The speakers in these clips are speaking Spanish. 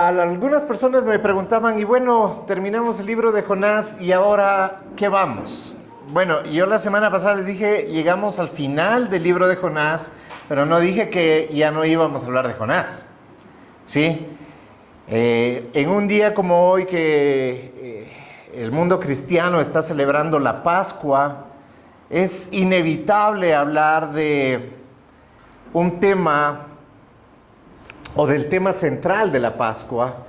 Algunas personas me preguntaban, y bueno, terminamos el libro de Jonás y ahora, ¿qué vamos? Bueno, yo la semana pasada les dije, llegamos al final del libro de Jonás, pero no dije que ya no íbamos a hablar de Jonás, ¿sí? En un día como hoy que el mundo cristiano está celebrando la Pascua, es inevitable hablar de un tema o del tema central de la Pascua,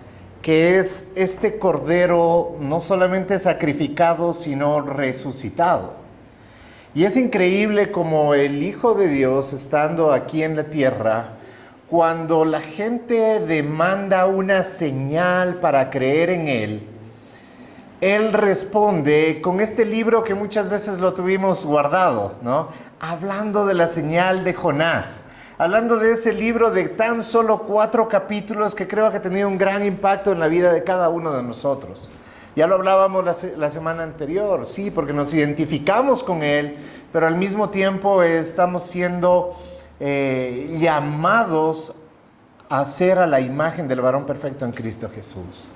que es este Cordero no solamente sacrificado, sino resucitado. Y es increíble como el Hijo de Dios, estando aquí en la tierra, cuando la gente demanda una señal para creer en Él responde con este libro que muchas veces lo tuvimos guardado, ¿no? Hablando de la señal de Jonás. Hablando de ese libro de tan solo 4 capítulos que creo que ha tenido un gran impacto en la vida de cada uno de nosotros. Ya lo hablábamos la semana anterior, sí, porque nos identificamos con él, pero al mismo tiempo estamos siendo llamados a ser a la imagen del varón perfecto en Cristo Jesús.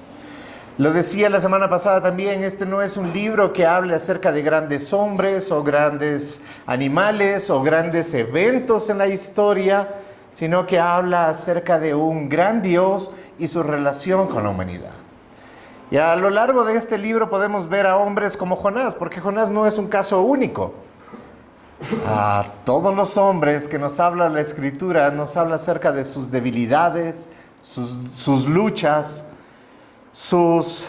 Lo decía la semana pasada también, este no es un libro que hable acerca de grandes hombres o grandes animales o grandes eventos en la historia, sino que habla acerca de un gran Dios y su relación con la humanidad. Y a lo largo de este libro podemos ver a hombres como Jonás, porque Jonás no es un caso único. A todos los hombres que nos habla la Escritura, nos habla acerca de sus debilidades, sus luchas, sus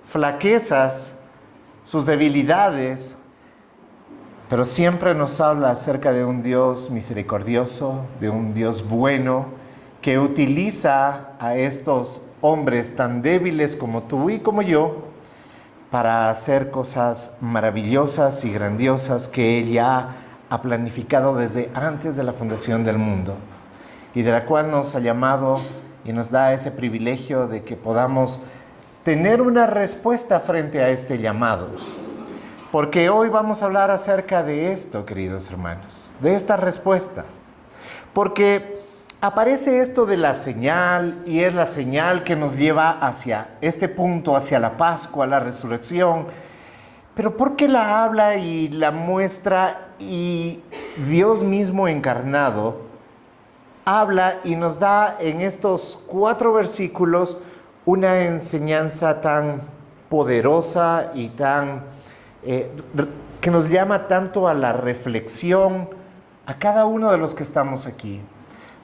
flaquezas, sus debilidades, pero siempre nos habla acerca de un Dios misericordioso, de un Dios bueno, que utiliza a estos hombres tan débiles como tú y como yo, para hacer cosas maravillosas y grandiosas que Él ya ha planificado desde antes de la fundación del mundo, y de la cual nos ha llamado y nos da ese privilegio de que podamos tener una respuesta frente a este llamado. Porque hoy vamos a hablar acerca de esto, queridos hermanos, de esta respuesta. Porque aparece esto de la señal, y es la señal que nos lleva hacia este punto, hacia la Pascua, la resurrección. Pero ¿por qué la habla y la muestra, y Dios mismo encarnado habla y nos da en estos 4 versículos una enseñanza tan poderosa y tan que nos llama tanto a la reflexión a cada uno de los que estamos aquí?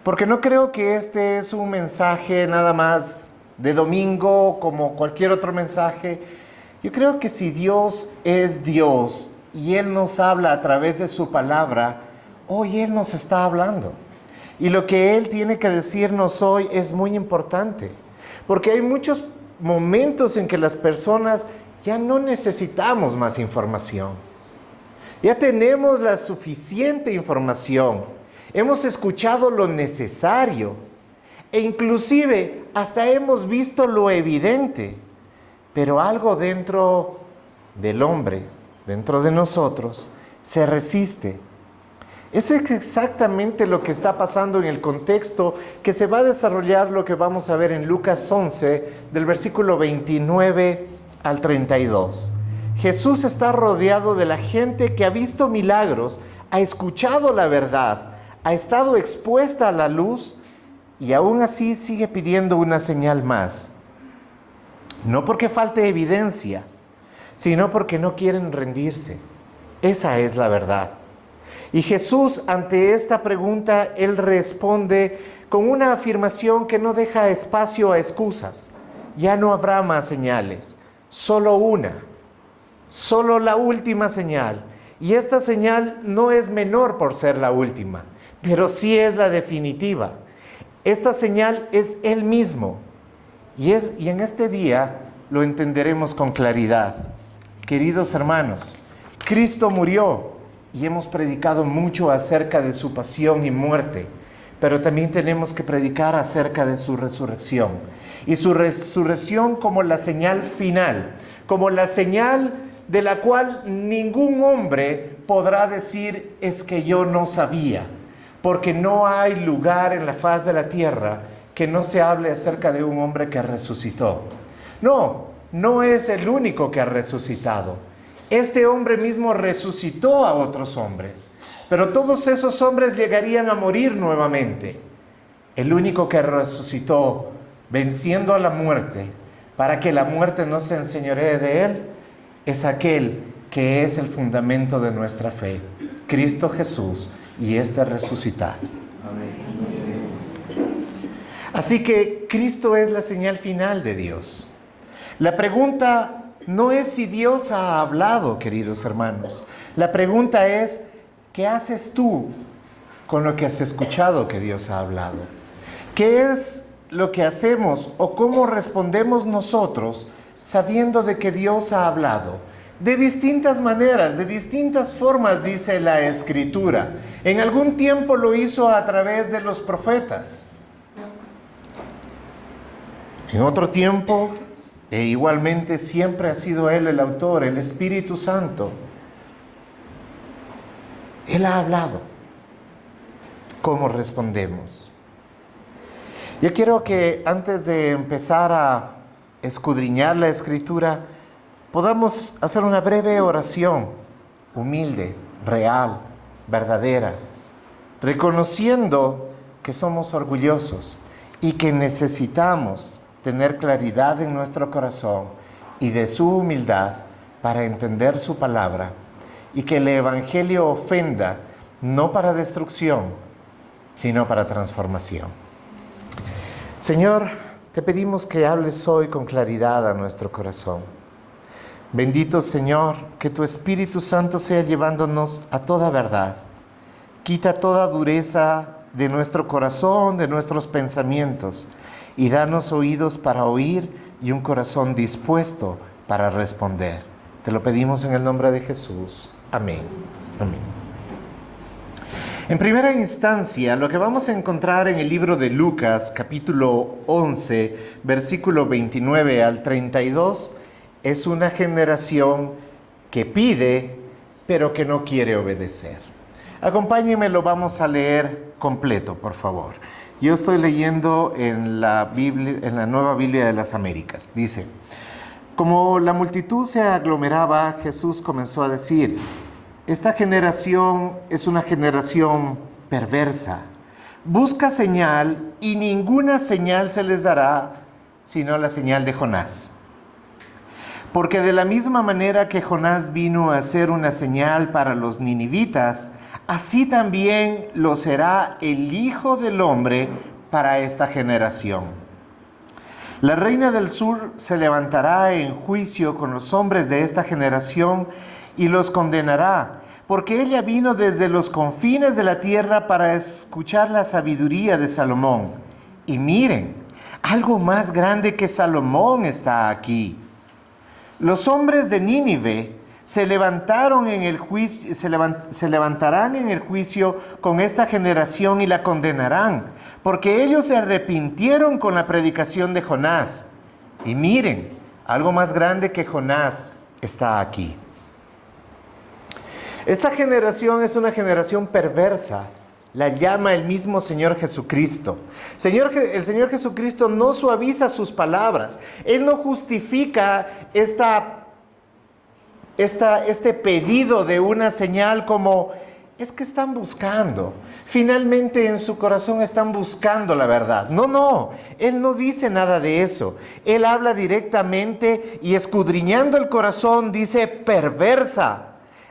Porque no creo que este es un mensaje nada más de domingo como cualquier otro mensaje. Yo creo que si Dios es Dios y Él nos habla a través de su palabra, hoy Él nos está hablando. Y lo que Él tiene que decirnos hoy es muy importante, porque hay muchos momentos en que las personas ya no necesitamos más información. Ya tenemos la suficiente información, hemos escuchado lo necesario, e inclusive hasta hemos visto lo evidente, pero algo dentro del hombre, dentro de nosotros, se resiste. Eso es exactamente lo que está pasando en el contexto que se va a desarrollar, lo que vamos a ver en Lucas 11, del versículo 29 al 32. Jesús está rodeado de la gente que ha visto milagros, ha escuchado la verdad, ha estado expuesta a la luz, y aún así sigue pidiendo una señal más. No porque falte evidencia, sino porque no quieren rendirse. Esa es la verdad. Y Jesús, ante esta pregunta, Él responde con una afirmación que no deja espacio a excusas. Ya no habrá más señales, solo una, solo la última señal. Y esta señal no es menor por ser la última, pero sí es la definitiva. Esta señal es Él mismo. Y en este día lo entenderemos con claridad. Queridos hermanos, Cristo murió. Y hemos predicado mucho acerca de su pasión y muerte, pero también tenemos que predicar acerca de su resurrección. Y su resurrección como la señal final, como la señal de la cual ningún hombre podrá decir es que yo no sabía, porque no hay lugar en la faz de la tierra que no se hable acerca de un hombre que resucitó. No, no es el único que ha resucitado. Este hombre mismo resucitó a otros hombres, pero todos esos hombres llegarían a morir nuevamente. El único que resucitó, venciendo a la muerte, para que la muerte no se enseñoree de él, es aquel que es el fundamento de nuestra fe, Cristo Jesús, y este resucitado. Así que Cristo es la señal final de Dios. La pregunta no es si Dios ha hablado, queridos hermanos. La pregunta es, ¿qué haces tú con lo que has escuchado que Dios ha hablado? ¿Qué es lo que hacemos o cómo respondemos nosotros sabiendo de que Dios ha hablado? De distintas maneras, de distintas formas, dice la Escritura. En algún tiempo lo hizo a través de los profetas. En otro tiempo, e igualmente siempre ha sido Él el autor, el Espíritu Santo. Él ha hablado. ¿Cómo respondemos? Yo quiero que antes de empezar a escudriñar la Escritura, podamos hacer una breve oración, humilde, real, verdadera, reconociendo que somos orgullosos y que necesitamos tener claridad en nuestro corazón y de su humildad para entender su palabra, y que el Evangelio ofenda no para destrucción, sino para transformación. Señor, te pedimos que hables hoy con claridad a nuestro corazón. Bendito Señor, que tu Espíritu Santo sea llevándonos a toda verdad. Quita toda dureza de nuestro corazón, de nuestros pensamientos, y danos oídos para oír y un corazón dispuesto para responder. Te lo pedimos en el nombre de Jesús. Amén. Amén. En primera instancia, lo que vamos a encontrar en el libro de Lucas, capítulo 11, versículo 29 al 32, es una generación que pide, pero que no quiere obedecer. Acompáñenme, lo vamos a leer completo, por favor. Yo estoy leyendo en la Biblia, en la Nueva Biblia de las Américas. Dice: como la multitud se aglomeraba, Jesús comenzó a decir: esta generación es una generación perversa. Busca señal y ninguna señal se les dará, sino la señal de Jonás. Porque de la misma manera que Jonás vino a ser una señal para los ninivitas, así también lo será el Hijo del Hombre para esta generación. La reina del sur se levantará en juicio con los hombres de esta generación y los condenará, porque ella vino desde los confines de la tierra para escuchar la sabiduría de Salomón. Y miren, algo más grande que Salomón está aquí. Los hombres de Nínive se levantarán en el juicio con esta generación y la condenarán, porque ellos se arrepintieron con la predicación de Jonás. Y miren, algo más grande que Jonás está aquí. Esta generación es una generación perversa. La llama el mismo Señor Jesucristo. El Señor Jesucristo no suaviza sus palabras. Él no justifica este pedido de una señal como: es que están buscando. Finalmente en su corazón están buscando la verdad. No, Él no dice nada de eso. Él habla directamente y, escudriñando el corazón, dice: perversa.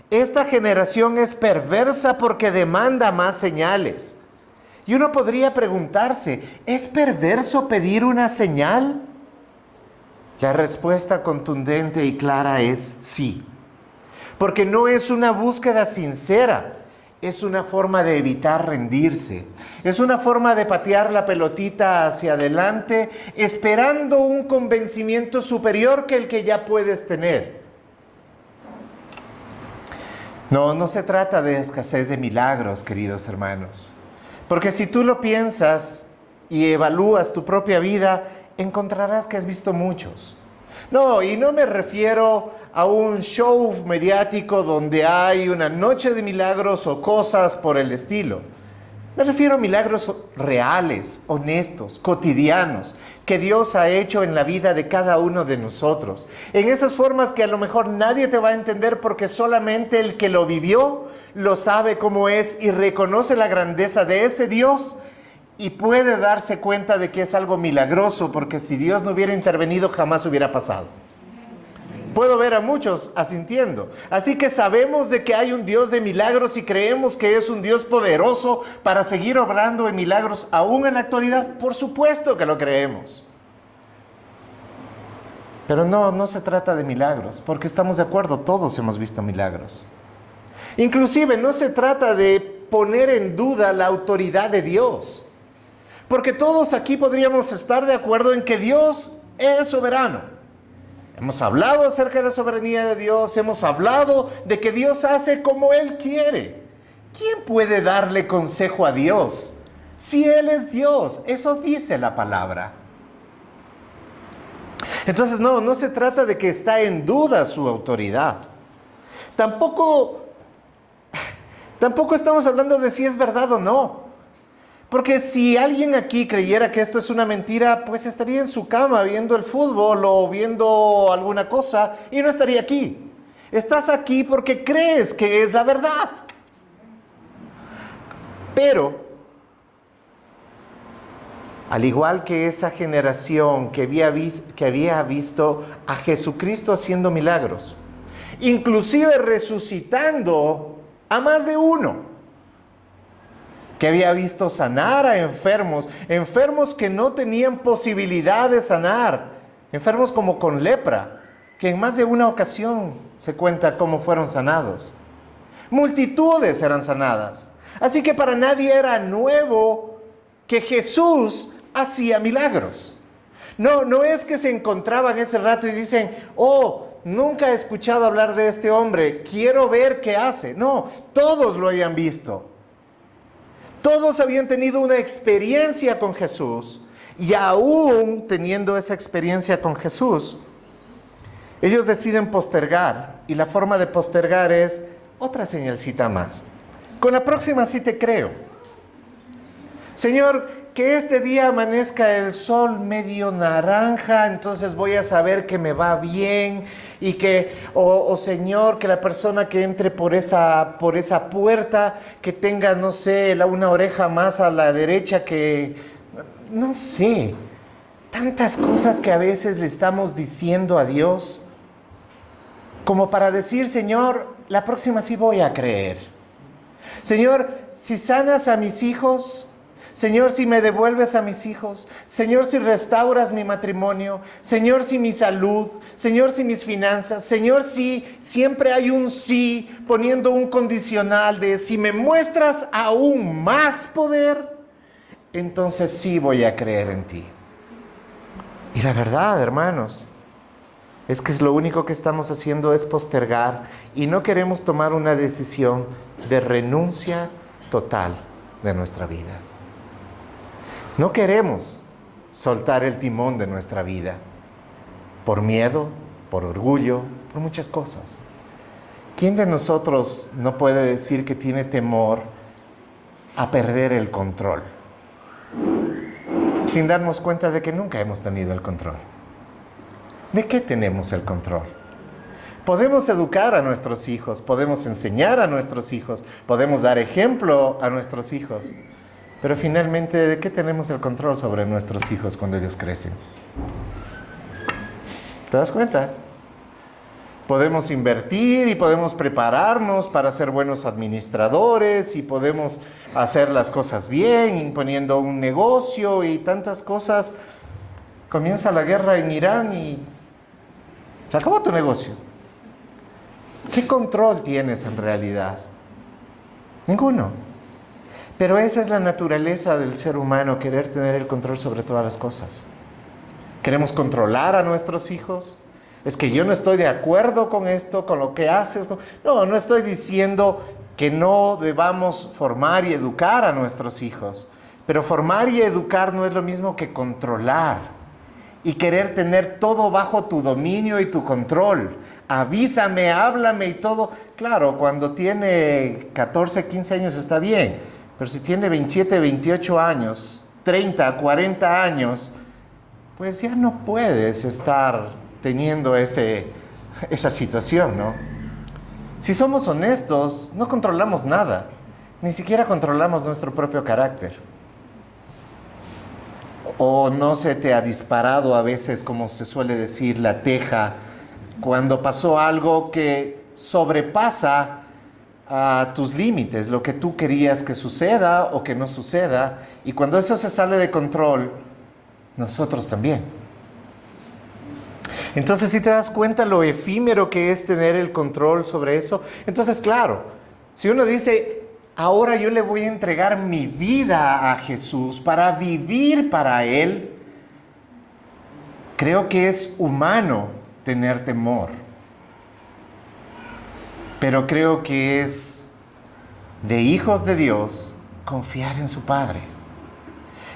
Esta generación es perversa porque demanda más señales. Y uno podría preguntarse: ¿es perverso pedir una señal? La respuesta contundente y clara es sí. Porque no es una búsqueda sincera, es una forma de evitar rendirse. Es una forma de patear la pelotita hacia adelante, esperando un convencimiento superior que el que ya puedes tener. No se trata de escasez de milagros, queridos hermanos. Porque si tú lo piensas y evalúas tu propia vida, encontrarás que has visto muchos. Y no me refiero a un show mediático donde hay una noche de milagros o cosas por el estilo. Me refiero a milagros reales, honestos, cotidianos, que Dios ha hecho en la vida de cada uno de nosotros. En esas formas que a lo mejor nadie te va a entender porque solamente el que lo vivió lo sabe cómo es y reconoce la grandeza de ese Dios y puede darse cuenta de que es algo milagroso, porque si Dios no hubiera intervenido jamás hubiera pasado. Puedo ver a muchos asintiendo. Así que sabemos de que hay un Dios de milagros y creemos que es un Dios poderoso para seguir obrando en milagros aún en la actualidad. Por supuesto que lo creemos. Pero no se trata de milagros, porque estamos de acuerdo, todos hemos visto milagros. Inclusive no se trata de poner en duda la autoridad de Dios, porque todos aquí podríamos estar de acuerdo en que Dios es soberano. Hemos hablado acerca de la soberanía de Dios, hemos hablado de que Dios hace como Él quiere. ¿Quién puede darle consejo a Dios si Él es Dios? Eso dice la palabra. Entonces no se trata de que está en duda su autoridad. Tampoco estamos hablando de si es verdad o no. Porque si alguien aquí creyera que esto es una mentira, pues estaría en su cama viendo el fútbol o viendo alguna cosa y no estaría aquí. Estás aquí porque crees que es la verdad. Pero, al igual que esa generación que había visto a Jesucristo haciendo milagros, inclusive resucitando a más de uno, que había visto sanar a enfermos que no tenían posibilidad de sanar, enfermos como con lepra, que en más de una ocasión se cuenta cómo fueron sanados. Multitudes eran sanadas. Así que para nadie era nuevo que Jesús hacía milagros. No es que se encontraban ese rato y dicen, oh, nunca he escuchado hablar de este hombre, quiero ver qué hace. No, todos lo habían visto. Todos habían tenido una experiencia con Jesús y aún teniendo esa experiencia con Jesús, ellos deciden postergar, y la forma de postergar es otra señalcita más. Con la próxima sí te creo. Señor, que este día amanezca el sol medio naranja, entonces voy a saber que me va bien y que, Señor, que la persona que entre por esa puerta, que tenga, no sé, una oreja más a la derecha que, no sé, tantas cosas que a veces le estamos diciendo a Dios, como para decir, Señor, la próxima sí voy a creer. Señor, si sanas a mis hijos, Señor, si me devuelves a mis hijos, Señor, si restauras mi matrimonio, Señor, si mi salud, Señor, si mis finanzas, Señor, si siempre hay un sí, poniendo un condicional de si me muestras aún más poder, entonces sí voy a creer en ti. Y la verdad, hermanos, es que lo único que estamos haciendo es postergar y no queremos tomar una decisión de renuncia total de nuestra vida. No queremos soltar el timón de nuestra vida por miedo, por orgullo, por muchas cosas. ¿Quién de nosotros no puede decir que tiene temor a perder el control? Sin darnos cuenta de que nunca hemos tenido el control. ¿De qué tenemos el control? Podemos educar a nuestros hijos, podemos enseñar a nuestros hijos, podemos dar ejemplo a nuestros hijos. Pero finalmente, ¿de qué tenemos el control sobre nuestros hijos cuando ellos crecen? ¿Te das cuenta? Podemos invertir y podemos prepararnos para ser buenos administradores y podemos hacer las cosas bien, imponiendo un negocio y tantas cosas. Comienza la guerra en Irán y se acabó tu negocio. ¿Qué control tienes en realidad? Ninguno. Pero esa es la naturaleza del ser humano, querer tener el control sobre todas las cosas. Queremos controlar a nuestros hijos. Es que yo no estoy de acuerdo con esto, con lo que haces. No estoy diciendo que no debamos formar y educar a nuestros hijos. Pero formar y educar no es lo mismo que controlar y querer tener todo bajo tu dominio y tu control. Avísame, háblame y todo. Claro, cuando tiene 14, 15 años está bien. Pero si tiene 27, 28 años, 30, 40 años, pues ya no puedes estar teniendo esa situación, ¿no? Si somos honestos, no controlamos nada, ni siquiera controlamos nuestro propio carácter. ¿O no se te ha disparado a veces, como se suele decir, la teja, cuando pasó algo que sobrepasa a tus límites, lo que tú querías que suceda o que no suceda? Y cuando eso se sale de control, nosotros también. Entonces, si te das cuenta lo efímero que es tener el control sobre eso, entonces, claro, si uno dice, ahora yo le voy a entregar mi vida a Jesús para vivir para Él, creo que es humano tener temor. Pero creo que es de hijos de Dios confiar en su Padre.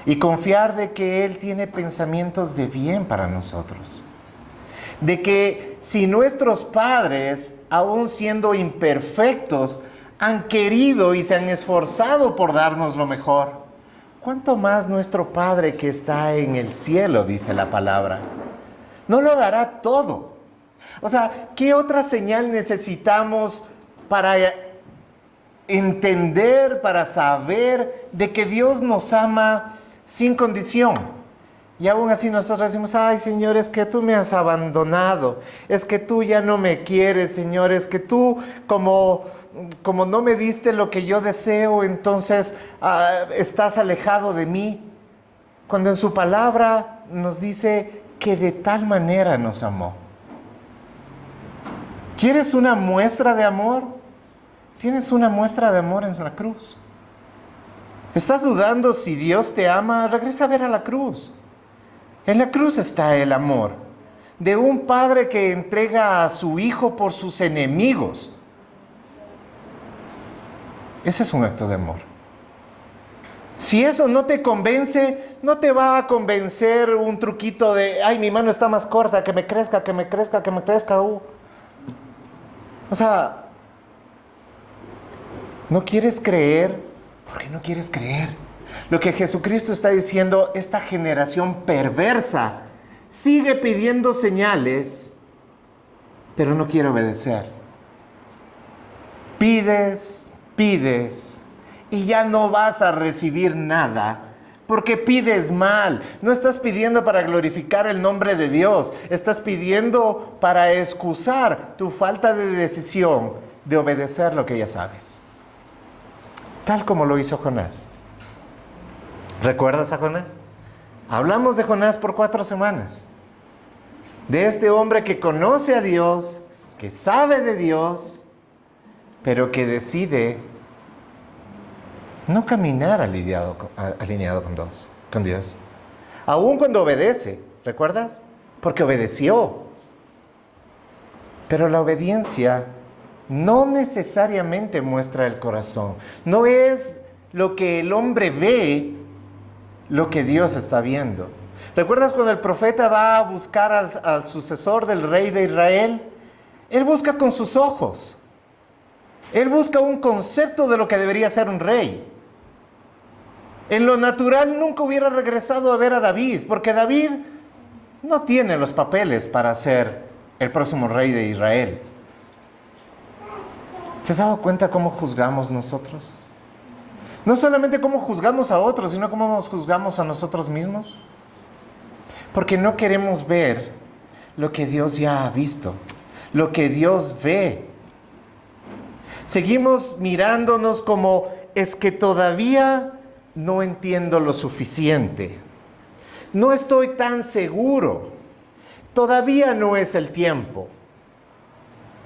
Y confiar de que Él tiene pensamientos de bien para nosotros. De que si nuestros padres, aun siendo imperfectos, han querido y se han esforzado por darnos lo mejor, ¿cuánto más nuestro Padre que está en el cielo, dice la palabra? No lo dará todo. O sea, ¿qué otra señal necesitamos para entender, para saber de que Dios nos ama sin condición? Y aún así nosotros decimos, ay, Señor, es que tú me has abandonado, es que tú ya no me quieres, Señor, es que tú como no me diste lo que yo deseo, entonces estás alejado de mí. Cuando en su palabra nos dice que de tal manera nos amó. ¿Quieres una muestra de amor? Tienes una muestra de amor en la cruz. ¿Estás dudando si Dios te ama? Regresa a ver a la cruz. En la cruz está el amor de un padre que entrega a su hijo por sus enemigos. Ese es un acto de amor. Si eso no te convence, no te va a convencer un truquito de, ay, mi mano está más corta, que me crezca, que me crezca, que me crezca. O sea, no quieres creer porque no quieres creer. Lo que Jesucristo está diciendo, esta generación perversa sigue pidiendo señales, pero no quiere obedecer. Pides y ya no vas a recibir nada, porque pides mal. No estás pidiendo para glorificar el nombre de Dios, estás pidiendo para excusar tu falta de decisión de obedecer lo que ya sabes. Tal como lo hizo Jonás. ¿Recuerdas a Jonás? Hablamos de Jonás por 4 semanas. De este hombre que conoce a Dios, que sabe de Dios, pero que decide no caminar alineado con Dios. Aún cuando obedece, ¿recuerdas? Porque obedeció. Pero la obediencia no necesariamente muestra el corazón. No es lo que el hombre ve, lo que Dios está viendo. ¿Recuerdas cuando el profeta va a buscar al sucesor del rey de Israel? Él busca con sus ojos. Él busca un concepto de lo que debería ser un rey. En lo natural nunca hubiera regresado a ver a David, porque David no tiene los papeles para ser el próximo rey de Israel. ¿Te has dado cuenta cómo juzgamos nosotros? No solamente cómo juzgamos a otros, sino cómo nos juzgamos a nosotros mismos. Porque no queremos ver lo que Dios ya ha visto, lo que Dios ve. Seguimos mirándonos como, es que todavía no entiendo lo suficiente. No estoy tan seguro. Todavía no es el tiempo.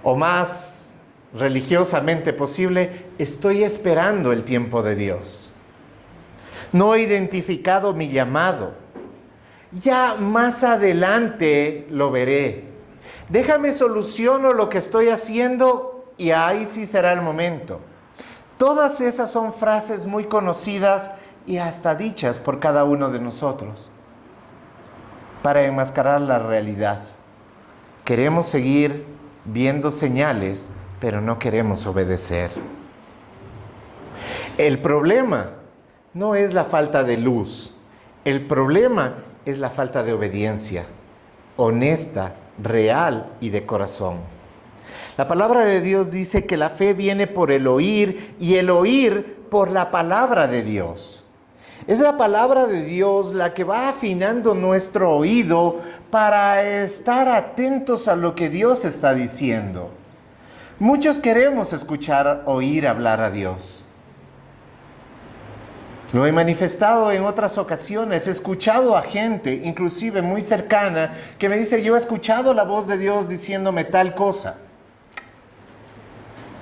O más religiosamente posible, estoy esperando el tiempo de Dios. No he identificado mi llamado. Ya más adelante lo veré. Déjame soluciono lo que estoy haciendo y ahí sí será el momento. Todas esas son frases muy conocidas y hasta dichas por cada uno de nosotros para enmascarar la realidad. Queremos seguir viendo señales, pero no queremos obedecer. El problema no es la falta de luz. El problema es la falta de obediencia, honesta, real y de corazón. La palabra de Dios dice que la fe viene por el oír y el oír por la palabra de Dios. Es la palabra de Dios la que va afinando nuestro oído para estar atentos a lo que Dios está diciendo. Muchos queremos escuchar, oír hablar a Dios. Lo he manifestado en otras ocasiones, he escuchado a gente, inclusive muy cercana, que me dice, yo he escuchado la voz de Dios diciéndome tal cosa.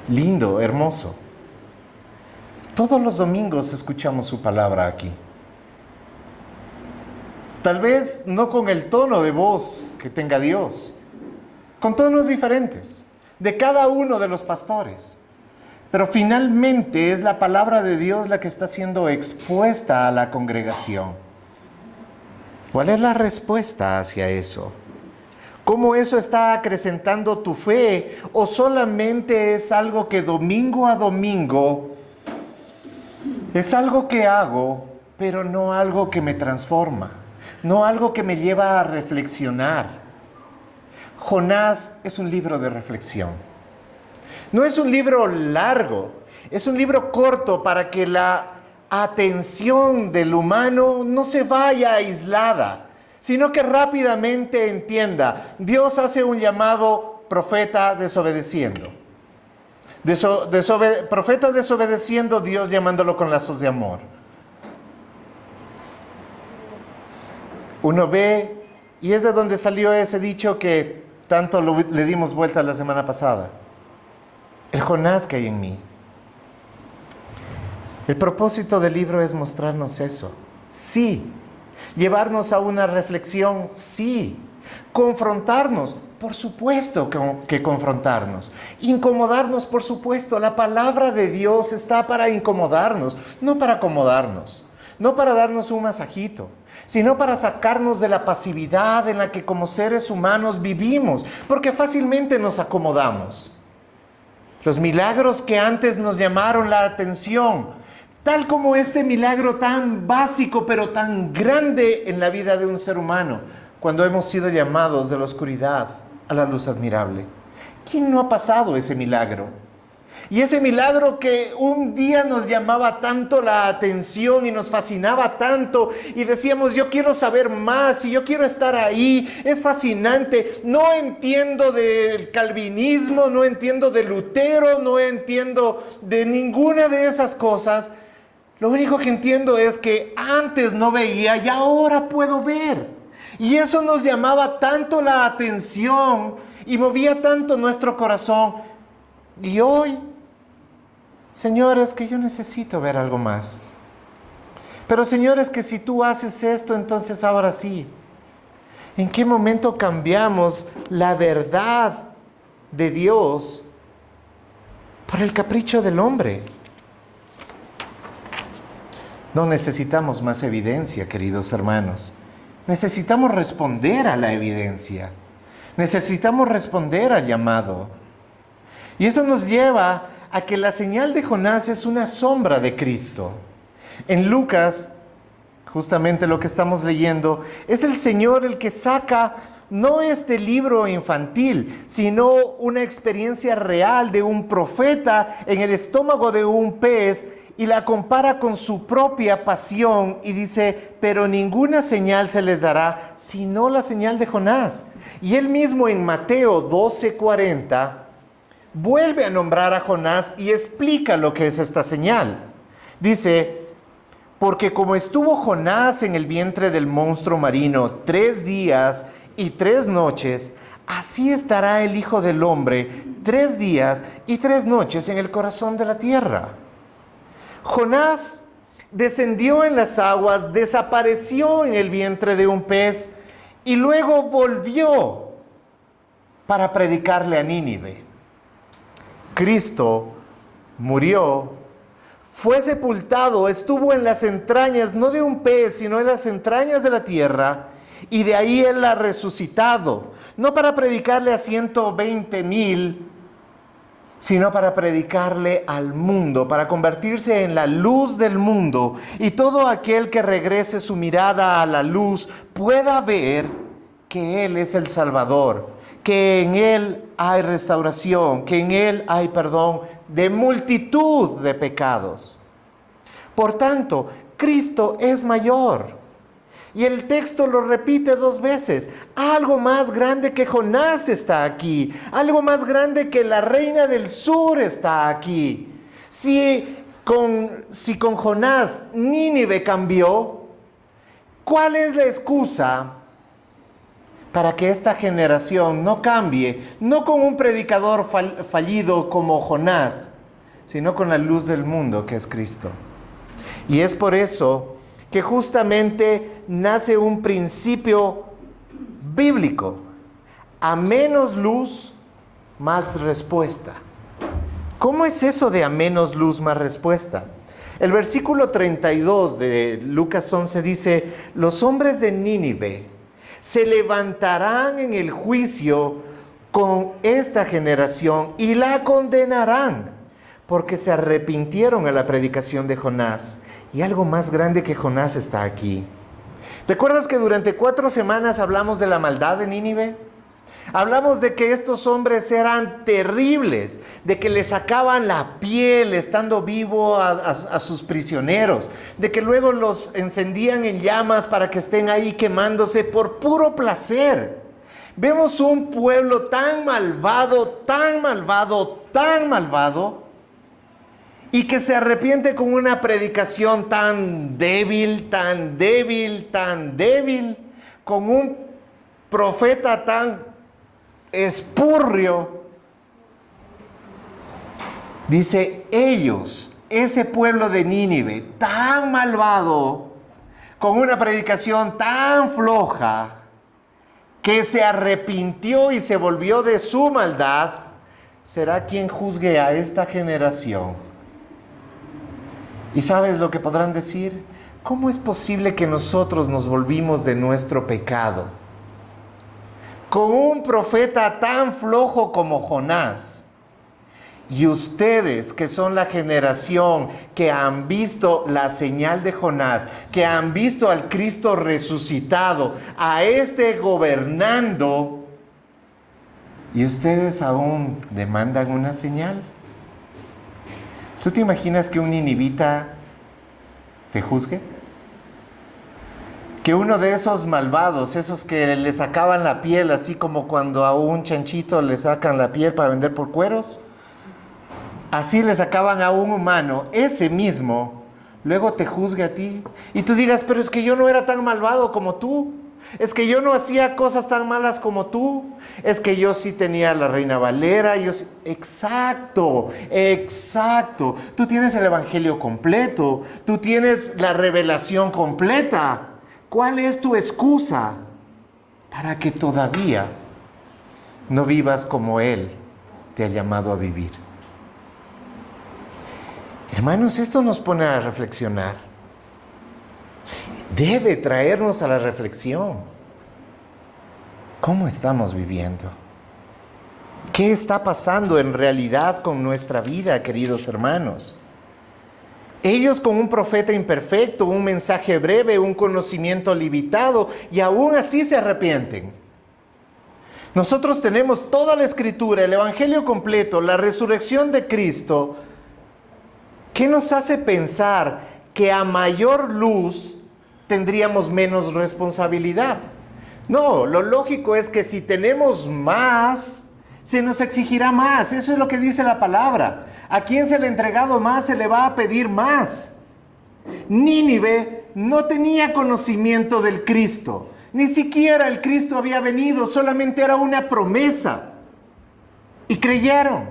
Lindo, hermoso. Todos los domingos escuchamos su palabra aquí. Tal vez no con el tono de voz que tenga Dios, con tonos diferentes, de cada uno de los pastores. Pero finalmente es la palabra de Dios la que está siendo expuesta a la congregación. ¿Cuál es la respuesta hacia eso? ¿Cómo eso está acrecentando tu fe? ¿O solamente es algo que domingo a domingo es algo que hago, pero no algo que me transforma? No algo que me lleva a reflexionar. Jonás es un libro de reflexión. No es un libro largo, es un libro corto para que la atención del humano no se vaya aislada, sino que rápidamente entienda. Dios hace un llamado, profeta desobedeciendo. Profeta desobedeciendo, Dios llamándolo con lazos de amor. Uno ve, y es de donde salió ese dicho que tanto le dimos vuelta la semana pasada. El Jonás que hay en mí. El propósito del libro es mostrarnos eso. Sí. Llevarnos a una reflexión. Sí. Confrontarnos. Por supuesto que confrontarnos. Incomodarnos, por supuesto. La palabra de Dios está para incomodarnos, no para acomodarnos. No para darnos un masajito, sino para sacarnos de la pasividad en la que como seres humanos vivimos, porque fácilmente nos acomodamos. Los milagros que antes nos llamaron la atención, tal como este milagro tan básico pero tan grande en la vida de un ser humano, cuando hemos sido llamados de la oscuridad a la luz admirable. ¿Quién no ha pasado ese milagro? Y ese milagro que un día nos llamaba tanto la atención y nos fascinaba tanto y decíamos, yo quiero saber más y yo quiero estar ahí, es fascinante. No entiendo del calvinismo, no entiendo de Lutero, no entiendo de ninguna de esas cosas. Lo único que entiendo es que antes no veía y ahora puedo ver. Y eso nos llamaba tanto la atención y movía tanto nuestro corazón. Y hoy, señores, que yo necesito ver algo más. Pero señores, que si tú haces esto, entonces ahora sí. ¿En qué momento cambiamos la verdad de Dios por el capricho del hombre? No necesitamos más evidencia, queridos hermanos. Necesitamos responder a la evidencia. Necesitamos responder al llamado. Y eso nos lleva a que la señal de Jonás es una sombra de Cristo. En Lucas, justamente lo que estamos leyendo, es el Señor el que saca no este libro infantil, sino una experiencia real de un profeta en el estómago de un pez y la compara con su propia pasión y dice, pero ninguna señal se les dará sino la señal de Jonás. Y él mismo en Mateo 12:40 vuelve a nombrar a Jonás y explica lo que es esta señal. Dice, porque como estuvo Jonás en el vientre del monstruo marino 3 días y 3 noches, así estará el Hijo del Hombre 3 días y 3 noches en el corazón de la tierra. Jonás descendió en las aguas, desapareció en el vientre de un pez y luego volvió para predicarle a Nínive. Cristo murió, fue sepultado, estuvo en las entrañas, no de un pez, sino en las entrañas de la tierra, y de ahí Él ha resucitado, no para predicarle a 120,000, sino para predicarle al mundo, para convertirse en la luz del mundo, y todo aquel que regrese su mirada a la luz pueda ver que Él es el Salvador, que en Él hay restauración, que en Él hay perdón de multitud de pecados. Por tanto, Cristo es mayor. Y el texto lo repite 2 veces. Algo más grande que Jonás está aquí. Algo más grande que la reina del sur está aquí. Si con Jonás Nínive cambió, ¿cuál es la excusa para que esta generación no cambie? No con un predicador fallido como Jonás, sino con la luz del mundo que es Cristo. Y es por eso que justamente nace un principio bíblico. A menos luz, más respuesta. ¿Cómo es eso de a menos luz, más respuesta? El versículo 32 de Lucas 11 dice: los hombres de Nínive se levantarán en el juicio con esta generación y la condenarán, porque se arrepintieron a la predicación de Jonás. Y algo más grande que Jonás está aquí. ¿Recuerdas que durante 4 semanas hablamos de la maldad de Nínive? Hablamos de que estos hombres eran terribles, de que les sacaban la piel estando vivo a sus prisioneros, de que luego los encendían en llamas para que estén ahí quemándose por puro placer. Vemos un pueblo tan malvado, tan malvado, tan malvado, y que se arrepiente con una predicación tan débil, tan débil, tan débil, con un profeta tan espurrio. Dice: ellos, ese pueblo de Nínive, tan malvado, con una predicación tan floja, que se arrepintió y se volvió de su maldad, será quien juzgue a esta generación. ¿Y sabes lo que podrán decir? ¿Cómo es posible que nosotros nos volvimos de nuestro pecado? Con un profeta tan flojo como Jonás. Y ustedes, que son la generación que han visto la señal de Jonás, que han visto al Cristo resucitado, a este gobernando, y ustedes aún demandan una señal. ¿Tú te imaginas que un ninivita te juzgue? Que uno de esos malvados, esos que le sacaban la piel, así como cuando a un chanchito le sacan la piel para vender por cueros, así le sacaban a un humano, ese mismo, luego te juzgue a ti. Y tú digas: pero es que yo no era tan malvado como tú. Es que yo no hacía cosas tan malas como tú. Es que yo sí tenía la Reina Valera. Exacto, exacto. Tú tienes el Evangelio completo. Tú tienes la revelación completa. ¿Cuál es tu excusa para que todavía no vivas como Él te ha llamado a vivir? Hermanos, esto nos pone a reflexionar. Debe traernos a la reflexión. ¿Cómo estamos viviendo? ¿Qué está pasando en realidad con nuestra vida, queridos hermanos? Ellos con un profeta imperfecto, un mensaje breve, un conocimiento limitado, y aún así se arrepienten. Nosotros tenemos toda la Escritura, el Evangelio completo, la resurrección de Cristo. ¿Qué nos hace pensar que a mayor luz tendríamos menos responsabilidad? No, lo lógico es que si tenemos más, se nos exigirá más. Eso es lo que dice la palabra. A quien se le ha entregado más, se le va a pedir más. Nínive no tenía conocimiento del Cristo. Ni siquiera el Cristo había venido, solamente era una promesa. Y creyeron.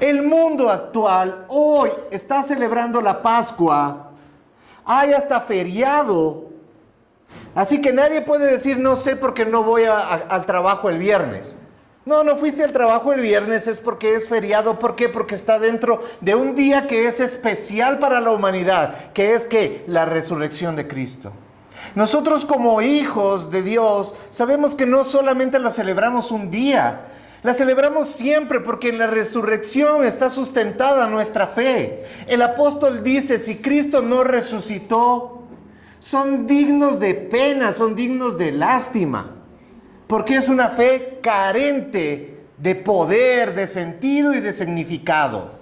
El mundo actual hoy está celebrando la Pascua. Hay hasta feriado. Así que nadie puede decir: no sé porque no voy al trabajo el viernes. No fuiste al trabajo el viernes, es porque es feriado. ¿Por qué? Porque está dentro de un día que es especial para la humanidad, que es ¿qué? La resurrección de Cristo. Nosotros como hijos de Dios sabemos que no solamente lo celebramos un día. La celebramos siempre porque en la resurrección está sustentada nuestra fe. El apóstol dice, si Cristo no resucitó, son dignos de pena, son dignos de lástima, porque es una fe carente de poder, de sentido y de significado.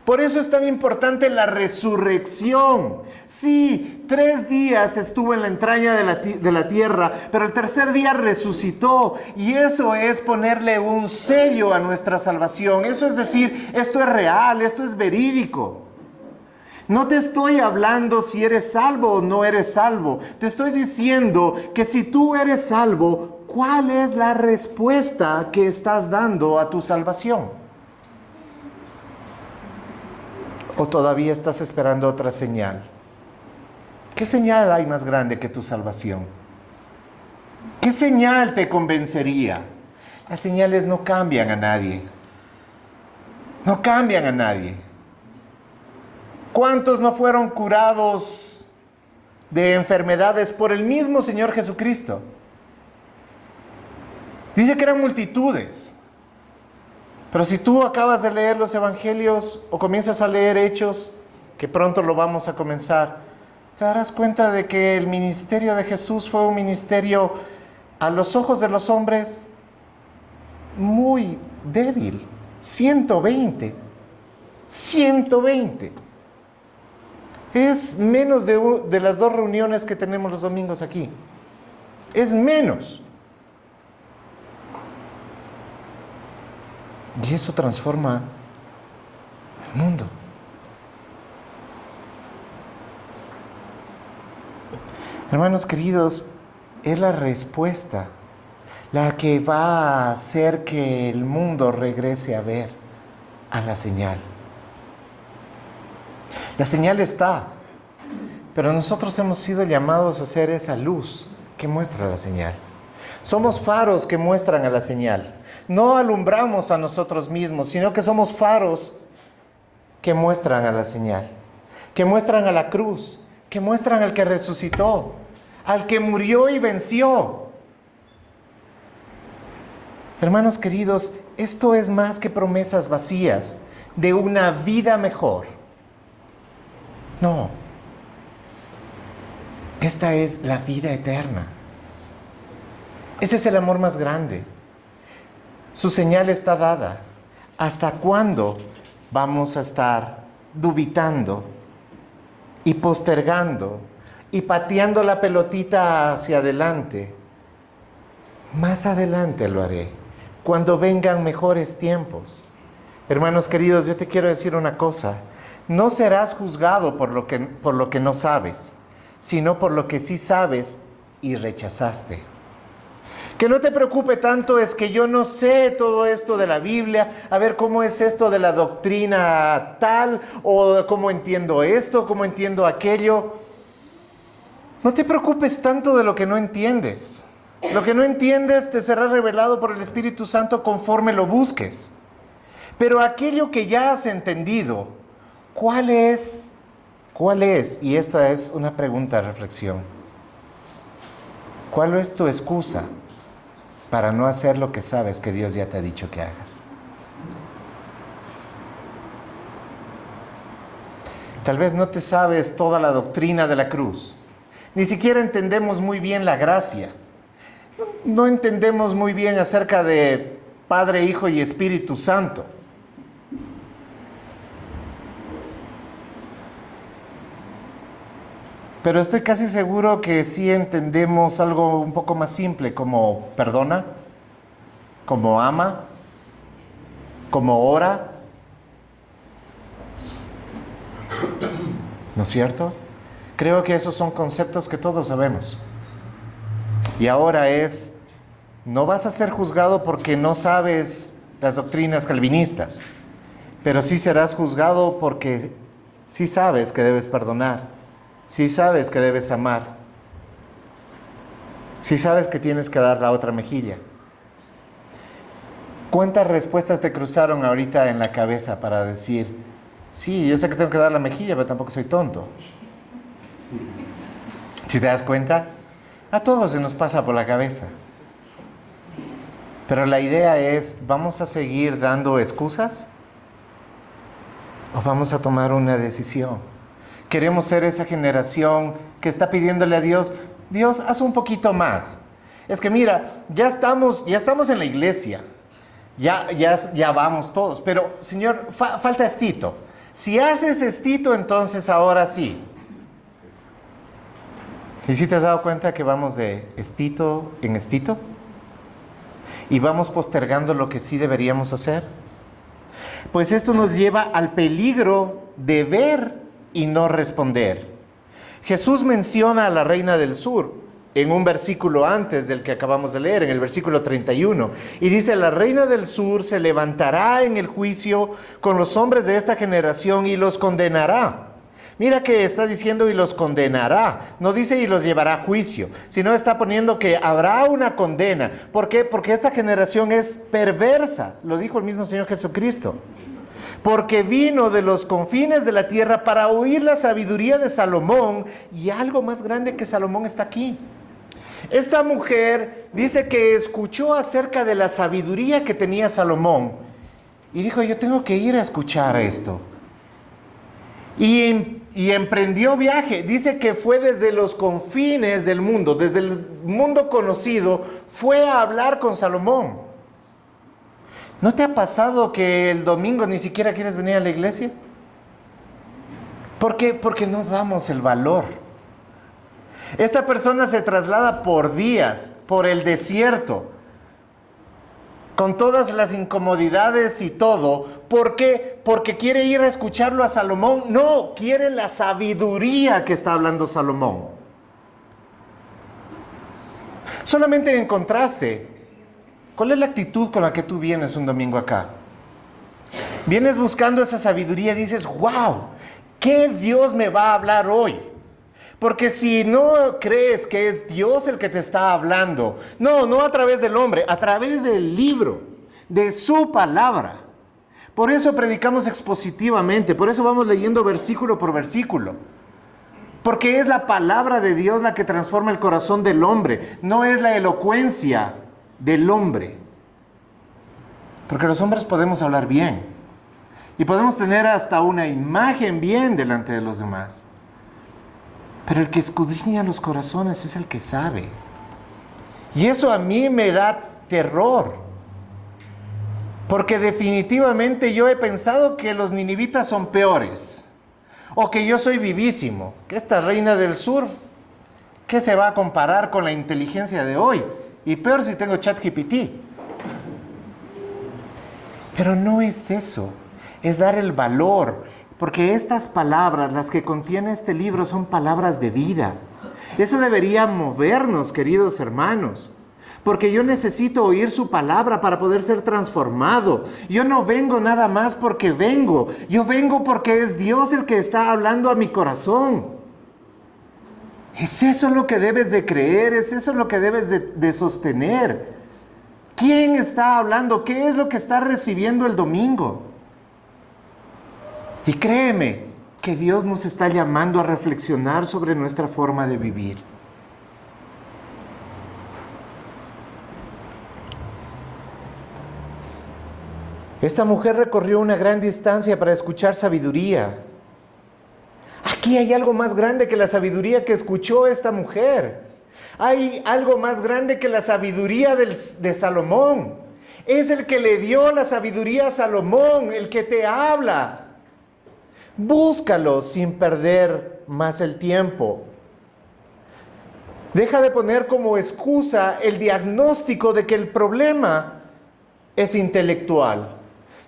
Por eso es tan importante la resurrección. Sí, 3 días estuvo en la entraña de la tierra, pero el tercer día resucitó. Y eso es ponerle un sello a nuestra salvación. Eso es decir, esto es real, esto es verídico. No te estoy hablando si eres salvo o no eres salvo. Te estoy diciendo que si tú eres salvo, ¿cuál es la respuesta que estás dando a tu salvación? ¿O todavía estás esperando otra señal? ¿Qué señal hay más grande que tu salvación? ¿Qué señal te convencería? Las señales no cambian a nadie. No cambian a nadie. ¿Cuántos no fueron curados de enfermedades por el mismo Señor Jesucristo? Dice que eran multitudes. Pero si tú acabas de leer los evangelios o comienzas a leer Hechos, que pronto lo vamos a comenzar, te darás cuenta de que el ministerio de Jesús fue un ministerio a los ojos de los hombres muy débil. 120. Es menos de las 2 reuniones que tenemos los domingos aquí. Es menos. Y eso transforma el mundo. Hermanos queridos, es la respuesta la que va a hacer que el mundo regrese a ver a la señal. La señal está, pero nosotros hemos sido llamados a ser esa luz que muestra la señal. Somos faros que muestran a la señal. No alumbramos a nosotros mismos, sino que somos faros que muestran a la señal, que muestran a la cruz, que muestran al que resucitó, al que murió y venció. Hermanos queridos, esto es más que promesas vacías de una vida mejor. No, esta es la vida eterna. Ese es el amor más grande. Su señal está dada. ¿Hasta cuándo vamos a estar dubitando y postergando y pateando la pelotita hacia adelante? Más adelante lo haré, cuando vengan mejores tiempos. Hermanos queridos, yo te quiero decir una cosa. No serás juzgado por lo que no sabes, sino por lo que sí sabes y rechazaste. Que no te preocupe tanto es que yo no sé todo esto de la Biblia, a ver cómo es esto de la doctrina tal, o cómo entiendo esto, cómo entiendo aquello. No te preocupes tanto de lo que no entiendes. Lo que no entiendes te será revelado por el Espíritu Santo conforme lo busques. Pero aquello que ya has entendido, ¿cuál es? ¿Cuál es? Y esta es una pregunta de reflexión. ¿Cuál es tu excusa para no hacer lo que sabes que Dios ya te ha dicho que hagas? Tal vez no te sabes toda la doctrina de la cruz. Ni siquiera entendemos muy bien la gracia. No entendemos muy bien acerca de Padre, Hijo y Espíritu Santo. Pero estoy casi seguro que sí entendemos algo un poco más simple, como perdona, como ama, como ora. ¿No es cierto? Creo que esos son conceptos que todos sabemos. Y ahora no vas a ser juzgado porque no sabes las doctrinas calvinistas, pero sí serás juzgado porque sí sabes que debes perdonar. Si sabes que debes amar, si sabes que tienes que dar la otra mejilla. ¿Cuántas respuestas te cruzaron ahorita en la cabeza para decir, sí, yo sé que tengo que dar la mejilla, pero tampoco soy tonto? Si te das cuenta, a todos se nos pasa por la cabeza. Pero la idea es, ¿vamos a seguir dando excusas? ¿O vamos a tomar una decisión? Queremos ser esa generación que está pidiéndole a Dios, Dios, haz un poquito más. Es que mira, ya estamos en la iglesia, ya vamos todos, pero Señor, falta estito. Si haces estito, entonces ahora sí. ¿Y si te has dado cuenta que vamos de estito en estito? Y vamos postergando lo que sí deberíamos hacer. Pues esto nos lleva al peligro de ver y no responder. Jesús menciona a la reina del sur en un versículo antes del que acabamos de leer, en el versículo 31, y dice, la reina del sur se levantará en el juicio con los hombres de esta generación y los condenará. Mira que está diciendo y los condenará, no dice y los llevará a juicio, sino está poniendo que habrá una condena. ¿Por qué? Porque esta generación es perversa, lo dijo el mismo Señor Jesucristo. Porque vino de los confines de la tierra para oír la sabiduría de Salomón, y algo más grande que Salomón está aquí. Esta mujer dice que escuchó acerca de la sabiduría que tenía Salomón y dijo, yo tengo que ir a escuchar esto. Y emprendió viaje. Dice que fue desde los confines del mundo, desde el mundo conocido, fue a hablar con Salomón. ¿No te ha pasado que el domingo ni siquiera quieres venir a la iglesia? ¿Por qué? Porque no damos el valor. Esta persona se traslada por días, por el desierto, con todas las incomodidades y todo. ¿Por qué? Porque quiere ir a escucharlo a Salomón. No, quiere la sabiduría que está hablando Salomón. Solamente en contraste, ¿cuál es la actitud con la que tú vienes un domingo acá? Vienes buscando esa sabiduría y dices, wow, ¿qué Dios me va a hablar hoy? Porque si no crees que es Dios el que te está hablando, no a través del hombre, a través del libro, de su palabra. Por eso predicamos expositivamente, por eso vamos leyendo versículo por versículo. Porque es la palabra de Dios la que transforma el corazón del hombre, no es la elocuencia del hombre. Porque los hombres podemos hablar bien y podemos tener hasta una imagen bien delante de los demás. Pero el que escudriña los corazones es el que sabe. Y eso a mí me da terror. Porque definitivamente yo he pensado que los ninivitas son peores. O que yo soy vivísimo. Que esta reina del sur, ¿qué se va a comparar con la inteligencia de hoy? Y peor si tengo ChatGPT. Pero no es eso. Es dar el valor. Porque estas palabras, las que contiene este libro, son palabras de vida. Eso debería movernos, queridos hermanos. Porque yo necesito oír su palabra para poder ser transformado. Yo no vengo nada más porque vengo. Yo vengo porque es Dios el que está hablando a mi corazón. ¿Es eso lo que debes de creer? ¿Es eso lo que debes de sostener? ¿Quién está hablando? ¿Qué es lo que está recibiendo el domingo? Y créeme que Dios nos está llamando a reflexionar sobre nuestra forma de vivir. Esta mujer recorrió una gran distancia para escuchar sabiduría. Aquí hay algo más grande que la sabiduría que escuchó esta mujer. Hay algo más grande que la sabiduría de Salomón. Es el que le dio la sabiduría a Salomón, el que te habla. Búscalo sin perder más el tiempo. Deja de poner como excusa el diagnóstico de que el problema es intelectual.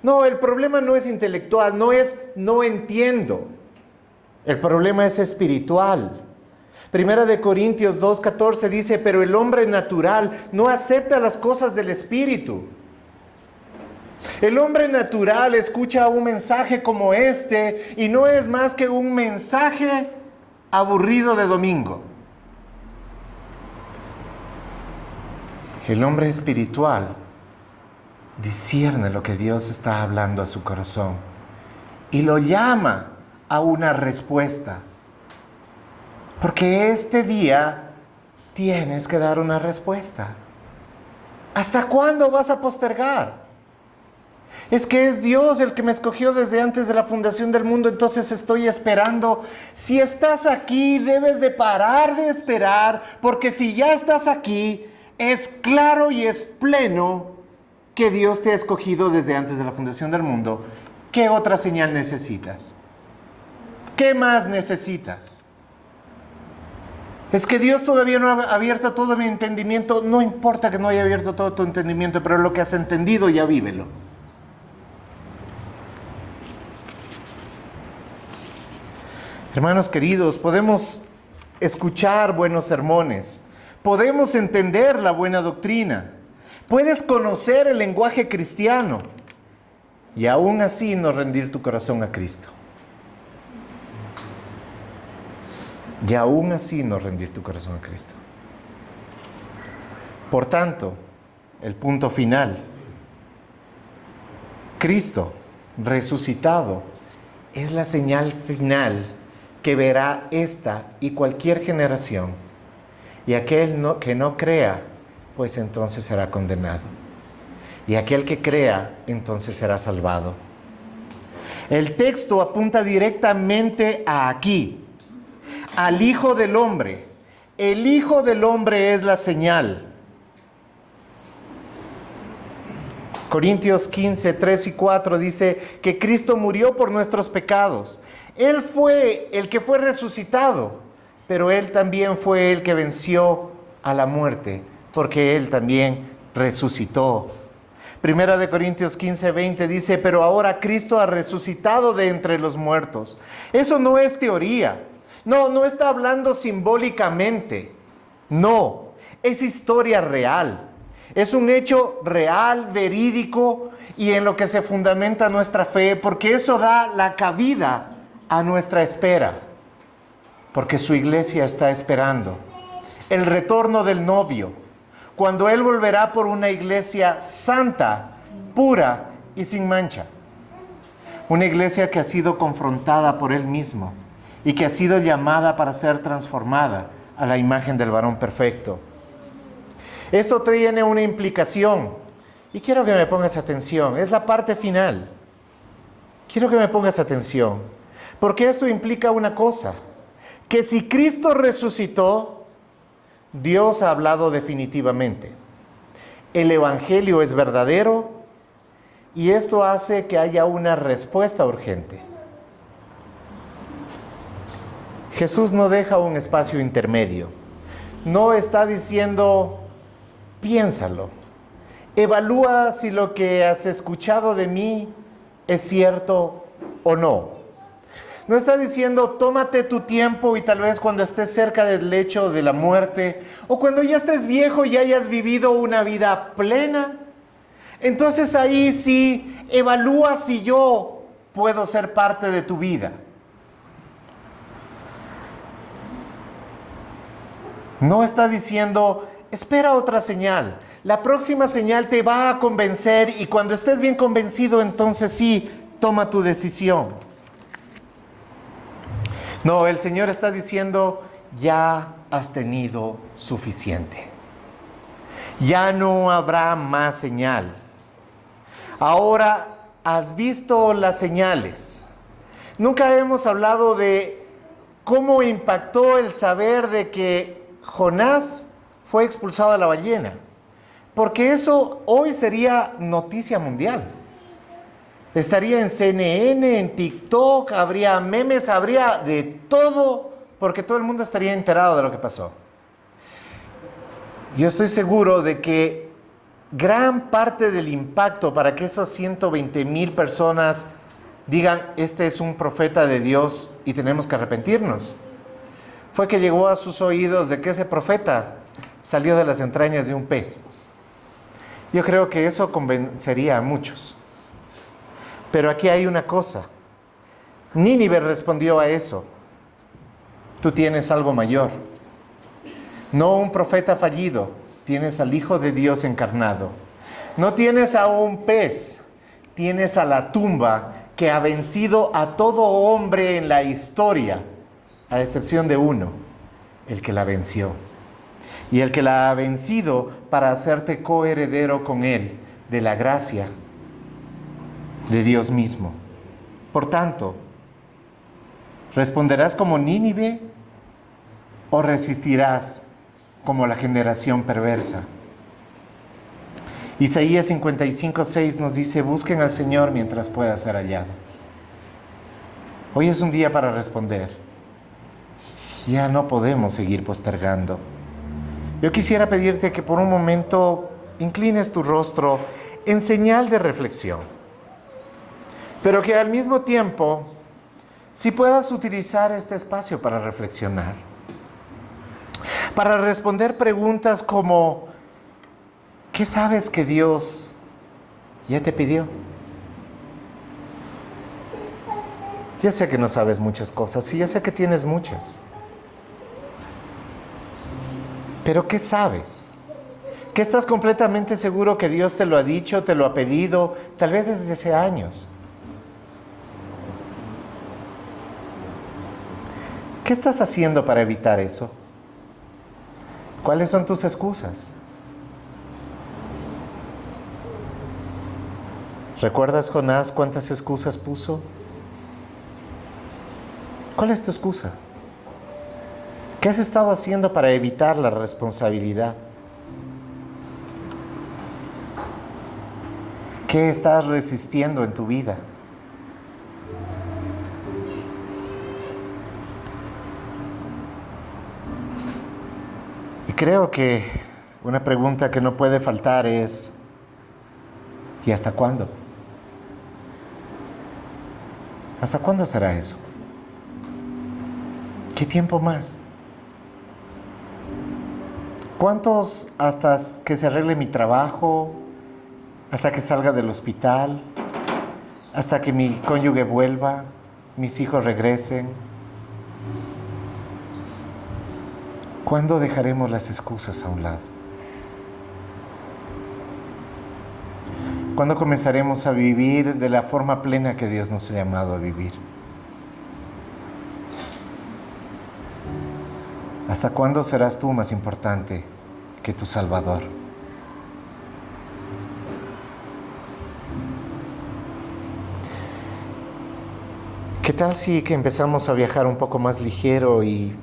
No, el problema no es intelectual, no es no entiendo. El problema es espiritual. Primera de Corintios 2:14 dice, pero el hombre natural no acepta las cosas del espíritu. El hombre natural escucha un mensaje como este y no es más que un mensaje aburrido de domingo. El hombre espiritual discierne lo que Dios está hablando a su corazón y lo llama a una respuesta. Porque este día tienes que dar una respuesta. ¿Hasta cuándo vas a postergar? Es que es Dios el que me escogió desde antes de la fundación del mundo, entonces estoy esperando. Si estás aquí, debes de parar de esperar, porque si ya estás aquí, es claro y es pleno que Dios te ha escogido desde antes de la fundación del mundo. ¿Qué otra señal necesitas? ¿Qué más necesitas? Es que Dios todavía no ha abierto todo mi entendimiento. No importa que no haya abierto todo tu entendimiento, pero lo que has entendido ya vívelo. Hermanos queridos, podemos escuchar buenos sermones, podemos entender la buena doctrina, puedes conocer el lenguaje cristiano y aún así no rendir tu corazón a Cristo. Y aún así no rendir tu corazón a Cristo. Por tanto, el punto final, Cristo resucitado es la señal final que verá esta y cualquier generación, y aquel que no crea, pues entonces será condenado, y aquel que crea, entonces será salvado. El texto apunta directamente a aquí, al Hijo del Hombre. El Hijo del Hombre es la señal. Corintios 15, 3 y 4 dice que Cristo murió por nuestros pecados. Él fue el que fue resucitado, pero Él también fue el que venció a la muerte, porque Él también resucitó. Primera de Corintios 15, 20 dice, pero ahora Cristo ha resucitado de entre los muertos. Eso no es teoría, no está hablando simbólicamente, no, es historia real. Es un hecho real, verídico, y en lo que se fundamenta nuestra fe, porque eso da la cabida a nuestra espera, porque su iglesia está esperando el retorno del novio, cuando Él volverá por una iglesia santa, pura y sin mancha. Una iglesia que ha sido confrontada por Él mismo y que ha sido llamada para ser transformada a la imagen del varón perfecto. Esto tiene una implicación y quiero que me pongas atención, es la parte final. Quiero que me pongas atención. Porque esto implica una cosa, que si Cristo resucitó, Dios ha hablado definitivamente. El Evangelio es verdadero y esto hace que haya una respuesta urgente. Jesús no deja un espacio intermedio. No está diciendo, piénsalo, evalúa si lo que has escuchado de mí es cierto o no. No está diciendo, tómate tu tiempo y tal vez cuando estés cerca del lecho de la muerte o cuando ya estés viejo y hayas vivido una vida plena, entonces ahí sí evalúa si yo puedo ser parte de tu vida. No está diciendo, espera otra señal. La próxima señal te va a convencer y cuando estés bien convencido, entonces sí, toma tu decisión. No, el Señor está diciendo, ya has tenido suficiente. Ya no habrá más señal. Ahora has visto las señales. Nunca hemos hablado de cómo impactó el saber de que Jonás fue expulsado a la ballena. Porque eso hoy sería noticia mundial. Estaría en CNN, en TikTok, habría memes, habría de todo, porque todo el mundo estaría enterado de lo que pasó. Yo estoy seguro de que gran parte del impacto para que esos 120,000 personas digan, este es un profeta de Dios y tenemos que arrepentirnos, fue que llegó a sus oídos de que ese profeta salió de las entrañas de un pez. Yo creo que eso convencería a muchos. Pero aquí hay una cosa. Nínive respondió a eso. Tú tienes algo mayor. No un profeta fallido, tienes al Hijo de Dios encarnado. No tienes a un pez, tienes a la tumba que ha vencido a todo hombre en la historia, a excepción de uno, el que la venció. y el que la ha vencido para hacerte coheredero con Él de la gracia de Dios mismo. Por tanto, ¿responderás como Nínive o resistirás como la generación perversa? Isaías 55:6 nos dice: busquen al Señor mientras pueda ser hallado. Hoy es un día para responder. Ya no podemos seguir postergando. Yo quisiera pedirte que por un momento inclines tu rostro en señal de reflexión, pero que al mismo tiempo, si puedas utilizar este espacio para reflexionar, para responder preguntas como: ¿qué sabes que Dios ya te pidió? Yo sé que no sabes muchas cosas y yo sé que tienes muchas. Pero ¿qué sabes? ¿Qué estás completamente seguro que Dios te lo ha dicho, te lo ha pedido, tal vez desde hace años? ¿Qué estás haciendo para evitar eso? ¿Cuáles son tus excusas? ¿Recuerdas Jonás cuántas excusas puso? ¿Cuál es tu excusa? ¿Qué has estado haciendo para evitar la responsabilidad? ¿Qué estás resistiendo en tu vida? Y creo que una pregunta que no puede faltar es: ¿y hasta cuándo? ¿Hasta cuándo será eso? ¿Qué tiempo más? ¿Cuántos hasta que se arregle mi trabajo? ¿Hasta que salga del hospital? ¿Hasta que mi cónyuge vuelva? ¿Mis hijos regresen? ¿Cuándo dejaremos las excusas a un lado? ¿Cuándo comenzaremos a vivir de la forma plena que Dios nos ha llamado a vivir? ¿Hasta cuándo serás tú más importante que tu Salvador? ¿Qué tal si que empezamos a viajar un poco más ligero y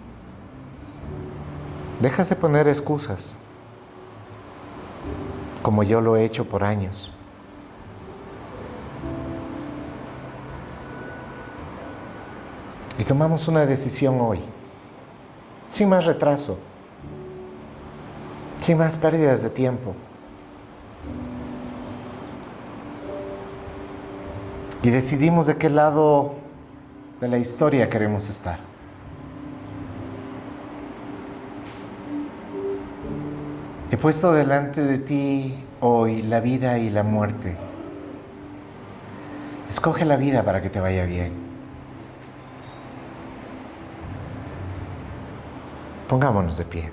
dejas de poner excusas, como yo lo he hecho por años? Y tomamos una decisión hoy, sin más retraso, sin más pérdidas de tiempo. Y decidimos de qué lado de la historia queremos estar. He puesto delante de ti hoy la vida y la muerte. Escoge la vida para que te vaya bien. Pongámonos de pie.